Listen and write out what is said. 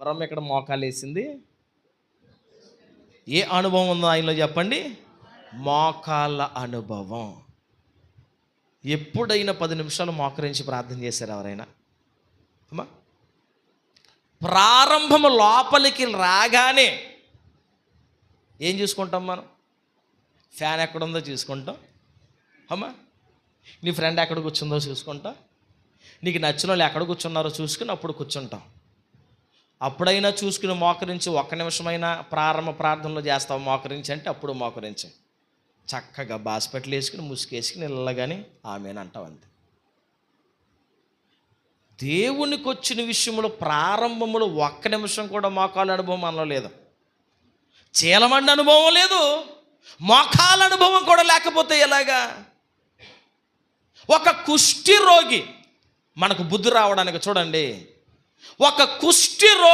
ఎవరమ్మ ఇక్కడ మోకాలు వేసింది? ఏ అనుభవం ఉందో ఆయనలో చెప్పండి? మోకాళ్ళ అనుభవం. ఎప్పుడైనా 10 నిమిషాలు మోకరించి ప్రార్థన చేశారు ఎవరైనా? అమ్మా, ప్రారంభము లోపలికి రాగానే ఏం చూసుకుంటాం మనం? ఫ్యాన్ ఎక్కడుందో చూసుకుంటాం. అమ్మా, నీ ఫ్రెండ్ ఎక్కడ కూర్చుందో చూసుకుంటాం. నీకు నచ్చిన వాళ్ళు ఎక్కడ కూర్చున్నారో చూసుకుని అప్పుడు కూర్చుంటాం. అప్పుడైనా చూసుకుని మోకరించి 1 నిమిషమైనా ప్రారంభ ప్రార్థనలో చేస్తావు మోకరించి అంటే అప్పుడు మోకరించి చక్కగా బాస్పెట్లు వేసుకుని ముసుకేసుకుని వెళ్ళగానే ఆమెనంటావు అంతే. దేవునికి వచ్చిన విషయంలో ప్రారంభములో 1 నిమిషం కూడా మోకాళ్ళ అనుభవం మనలో లేదు. చీలమండి అనుభవం లేదు, మోకాళ్ళ అనుభవం కూడా లేకపోతే ఎలాగా? ఒక కుష్టి రోగి, మనకు బుద్ధి రావడానికి చూడండి, ఒక కుష్టి రోగి